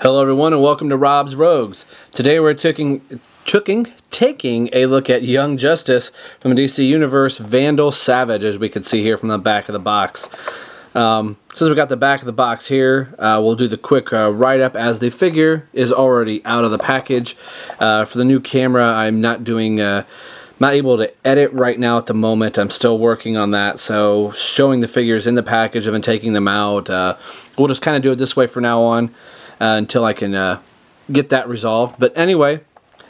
Hello everyone and welcome to Rob's Rogues. Today we're taking a look at Young Justice from the DC Universe, Vandal Savage, as we can see here from the back of the box. Since we got the back of the box here, we'll do the quick write-up as the figure is already out of the package. For the new camera, I'm not able to edit right now at the moment. I'm still working on that, so showing the figures in the package and then taking them out, we'll just kind of do it this way for now on. Until I can get that resolved. But anyway,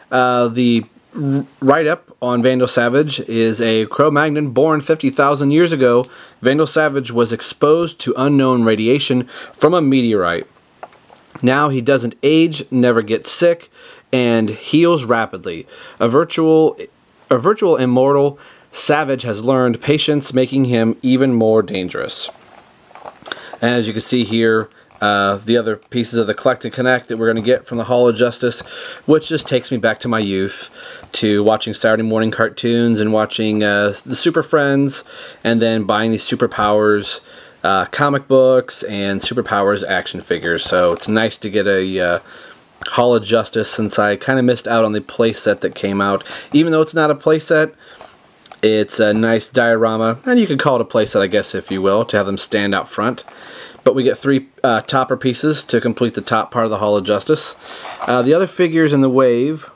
the write-up on Vandal Savage is a Cro-Magnon born 50,000 years ago. Vandal Savage was exposed to unknown radiation from a meteorite. Now he doesn't age, never gets sick, and heals rapidly. A virtual immortal, Savage has learned patience, making him even more dangerous. And as you can see here, the other pieces of the Collect and Connect that we're going to get from the Hall of Justice, which just takes me back to my youth, to watching Saturday morning cartoons and watching the Super Friends, and then buying these Superpowers comic books and Superpowers action figures. So it's nice to get a Hall of Justice, since I kind of missed out on the playset that came out. Even though it's not a playset, it's a nice diorama, and you could call it a playset, I guess, if you will, to have them stand out front. But we get three topper pieces to complete the top part of the Hall of Justice. The other figures in the wave,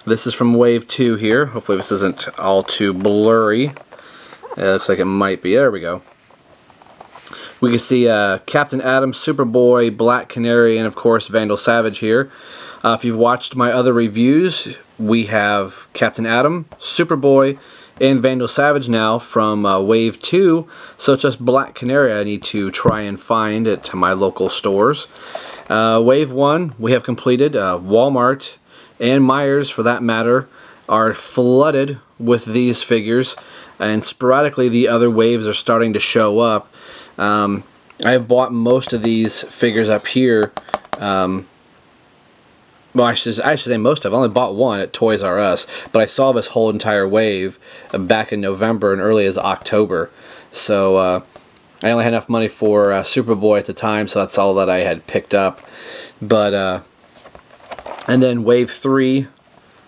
this is from Wave 2 here. Hopefully this isn't all too blurry. It looks like it might be. There we go. We can see Captain Atom, Superboy, Black Canary, and of course Vandal Savage here. If you've watched my other reviews, we have Captain Atom, Superboy, and Vandal Savage now from Wave 2, so it's just Black Canary I need to try and find at my local stores. Wave 1 we have completed. Walmart and Myers, for that matter, are flooded with these figures, and sporadically the other waves are starting to show up. I have bought most of these figures up here. Well, I should say most of. I only bought one at Toys R Us, but I saw this whole entire wave back in November and early as October. So I only had enough money for Superboy at the time, so that's all that I had picked up. But and then Wave 3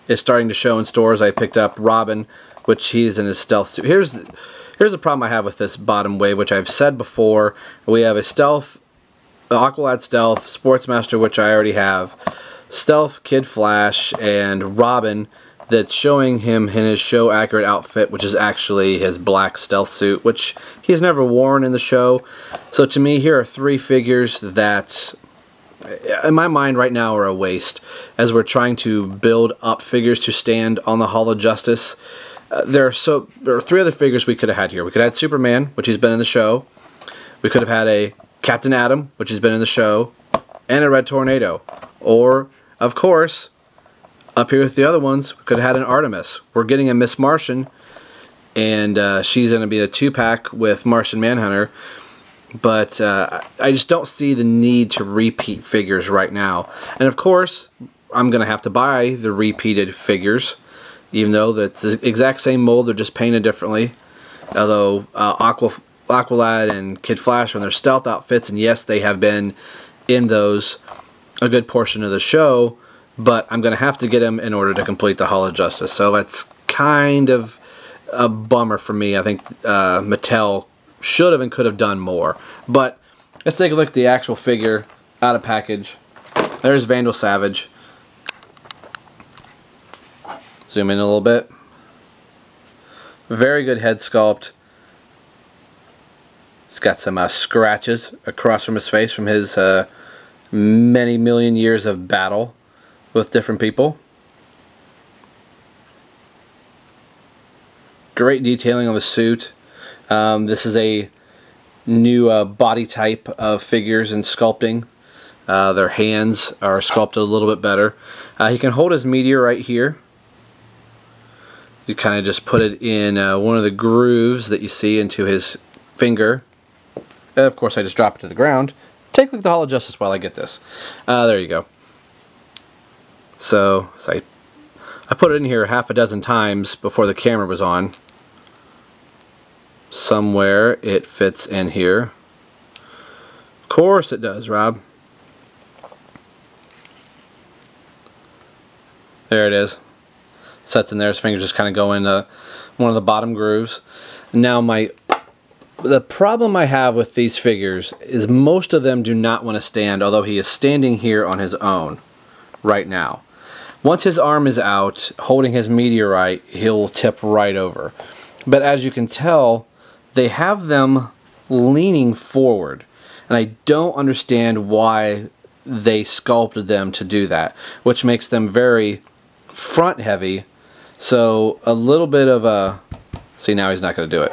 is starting to show in stores. I picked up Robin, which he's in his stealth suit. Here's the problem I have with this bottom wave, which I've said before. We have a stealth, Aqualad Stealth, Sportsmaster, which I already have, Stealth, Kid Flash, and Robin, that's showing him in his show accurate outfit, which is actually his black stealth suit, which he's never worn in the show. So to me, here are three figures that, in my mind right now, are a waste, as we're trying to build up figures to stand on the Hall of Justice. There are three other figures we could have had here. We could have had Superman, which he's been in the show. We could have had a Captain Atom, which has been in the show, and a Red Tornado. Or, of course, up here with the other ones, we could have had an Artemis. We're getting a Miss Martian, and she's going to be a 2-pack with Martian Manhunter. But I just don't see the need to repeat figures right now. And of course, I'm going to have to buy the repeated figures, even though that's the exact same mold, they're just painted differently. Although Aqualad and Kid Flash are in their stealth outfits, and yes, they have been in those a good portion of the show, but I'm going to have to get them in order to complete the Hall of Justice. So that's kind of a bummer for me. I think Mattel should have and could have done more. But let's take a look at the actual figure out of package. There's Vandal Savage. Zoom in a little bit. Very good head sculpt. He's got some scratches across from his face from his many million years of battle with different people. Great detailing on the suit. This is a new body type of figures and sculpting. Their hands are sculpted a little bit better. He can hold his meteor right here. You kind of just put it in one of the grooves that you see into his finger. Of course, I just drop it to the ground. Take a look at the Hall of Justice while I get this. There you go. So I put it in here half a dozen times before the camera was on. Somewhere it fits in here. Of course it does, Rob. There it is. Sets in there. His fingers just kind of go into one of the bottom grooves. Now the problem I have with these figures is most of them do not want to stand, although he is standing here on his own right now. Once his arm is out, holding his meteorite, he'll tip right over. But as you can tell, they have them leaning forward. And I don't understand why they sculpted them to do that, which makes them very front heavy. So a little bit of a... See, now he's not going to do it.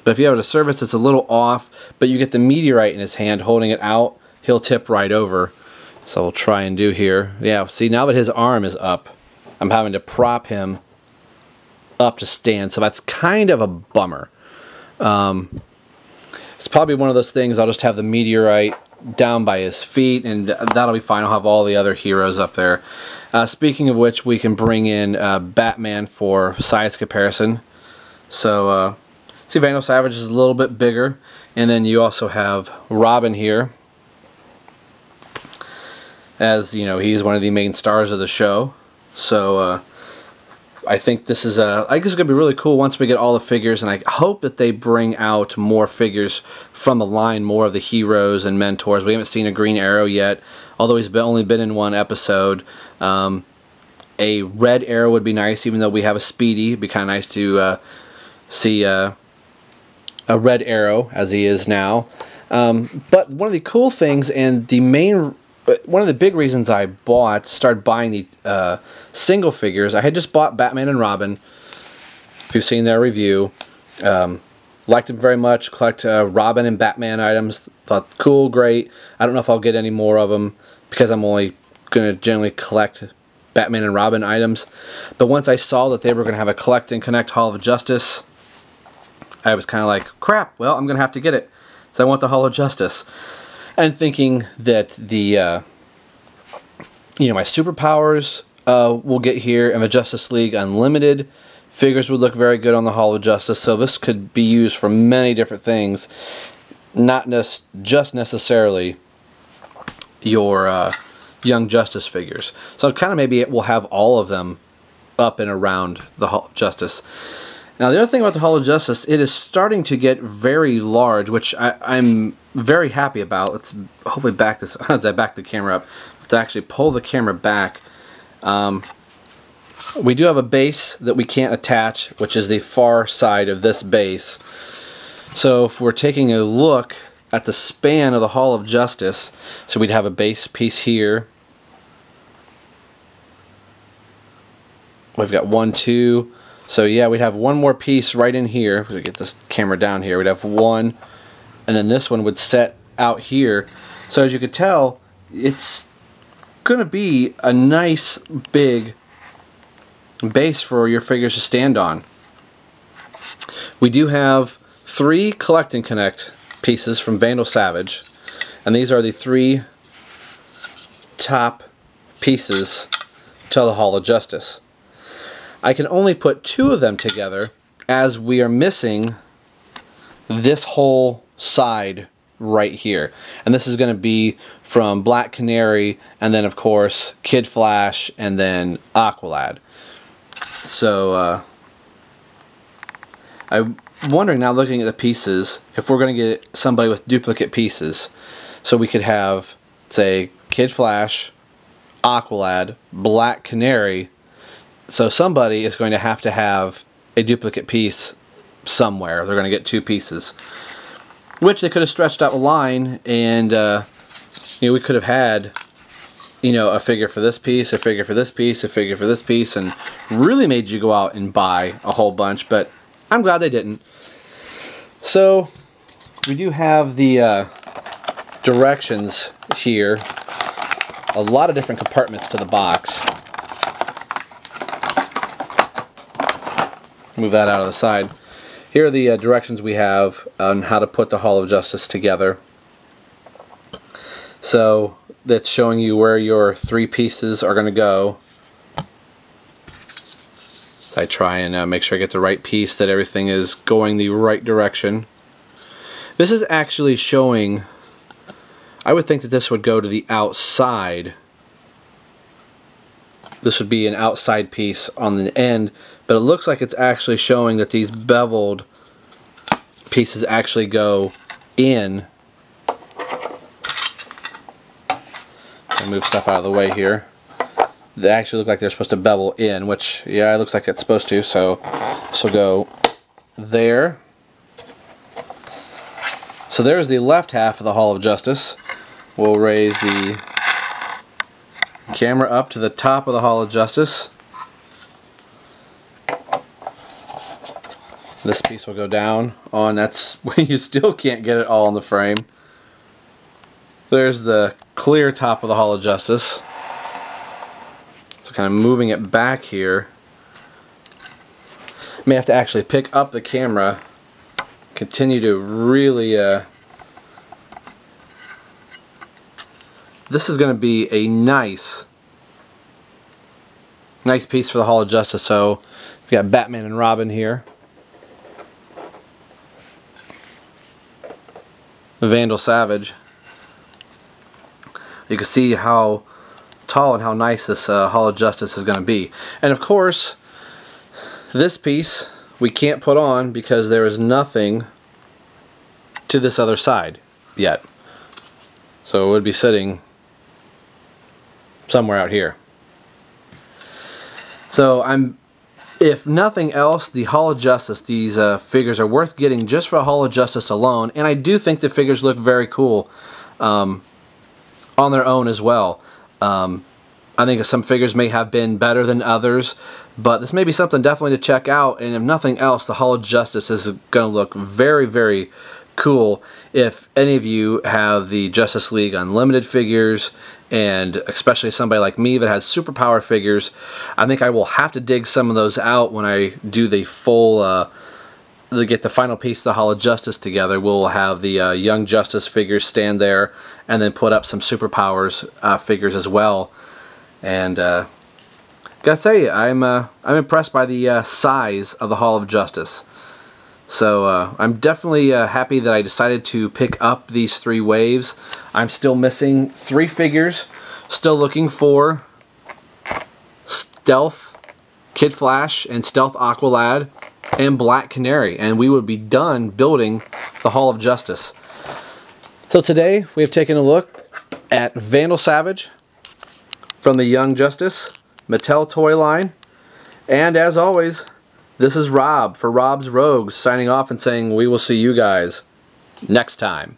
But if you have it a surface that's a little off, but you get the meteorite in his hand holding it out, he'll tip right over. So we'll try and do here. Yeah, see, now that his arm is up, I'm having to prop him up to stand. So that's kind of a bummer. It's probably one of those things, I'll just have the meteorite down by his feet, and that'll be fine. I'll have all the other heroes up there. Speaking of which, we can bring in Batman for size comparison. So, see, Vandal Savage is a little bit bigger. And then you also have Robin here. As, you know, he's one of the main stars of the show. So, I think this is going to be really cool once we get all the figures, and I hope that they bring out more figures from the line, more of the heroes and mentors. We haven't seen a Green Arrow yet, although he's only been in one episode. A Red Arrow would be nice, even though we have a Speedy. It'd be kind of nice to see a Red Arrow as he is now. But one of the cool things, and one of the big reasons I started buying the single figures, I had just bought Batman and Robin. If you've seen their review, liked them very much. Collect Robin and Batman items. Thought cool, great. I don't know if I'll get any more of them because I'm only going to generally collect Batman and Robin items. But once I saw that they were going to have a Collect and Connect Hall of Justice, I was kind of like, crap, well, I'm going to have to get it. So I want the Hall of Justice. And thinking that the, my superpowers will get here, and the Justice League Unlimited figures would look very good on the Hall of Justice. So this could be used for many different things, not just necessarily your Young Justice figures. So kind of maybe it will have all of them up and around the Hall of Justice. Now, the other thing about the Hall of Justice, it is starting to get very large, which I'm very happy about. Let's hopefully back this, as I back the camera up, I have to actually pull the camera back. We do have a base that we can't attach, which is the far side of this base. So if we're taking a look at the span of the Hall of Justice, so we'd have a base piece here. We've got 1, 2... So yeah, we'd have one more piece right in here. We get this camera down here. We'd have one, and then this one would set out here. So as you could tell, it's going to be a nice big base for your figures to stand on. We do have 3 Collect and Connect pieces from Vandal Savage, and these are the 3 top pieces to the Hall of Justice. I can only put 2 of them together as we are missing this whole side right here. And this is going to be from Black Canary, and then of course Kid Flash, and then Aqualad. So I'm wondering now, looking at the pieces, if we're going to get somebody with duplicate pieces. So we could have, say, Kid Flash, Aqualad, Black Canary. So somebody is going to have a duplicate piece somewhere. They're going to get 2 pieces, which they could have stretched out a line, and we could have had a figure for this piece, a figure for this piece, a figure for this piece, and really made you go out and buy a whole bunch. But I'm glad they didn't. So we do have the directions here. A lot of different compartments to the box. Move that out of the side. Here are the directions we have on how to put the Hall of Justice together. So that's showing you where your 3 pieces are going to go. So I try and make sure I get the right piece, that everything is going the right direction. This is actually showing, I would think that this would go to the outside this would be an outside piece on the end, but it looks like it's actually showing that these beveled pieces actually go in. I'll move stuff out of the way here. They actually look like they're supposed to bevel in, which, yeah, it looks like it's supposed to, so this will go there. So there's the left half of the Hall of Justice. We'll raise the camera up to the top of the Hall of Justice. This piece will go down on, that's when you still can't get it all in the frame. There's the clear top of the Hall of Justice. So kind of moving it back here. May have to actually pick up the camera, continue to really this is going to be a nice piece for the Hall of Justice. So we've got Batman and Robin here, Vandal Savage. You can see how tall and how nice this Hall of Justice is going to be. And of course, this piece we can't put on because there is nothing to this other side yet. So it would be sitting somewhere out here. So if nothing else, the Hall of Justice, these figures are worth getting just for a Hall of Justice alone, and I do think the figures look very cool on their own as well. I think some figures may have been better than others, but this may be something definitely to check out, and if nothing else, the Hall of Justice is going to look very, very cool. If any of you have the Justice League Unlimited figures, and especially somebody like me that has superpower figures, I think I will have to dig some of those out when I do the full to get the final piece of the Hall of Justice together. We'll have the Young Justice figures stand there, and then put up some superpowers figures as well. And gotta say, I'm impressed by the size of the Hall of Justice. So I'm definitely happy that I decided to pick up these 3 waves. I'm still missing 3 figures. Still looking for Stealth Kid Flash and Stealth Aqualad and Black Canary, and we would be done building the Hall of Justice. So today we have taken a look at Vandal Savage from the Young Justice Mattel toy line, and as always, this is Rob for Rob's Rogues signing off and saying we will see you guys next time.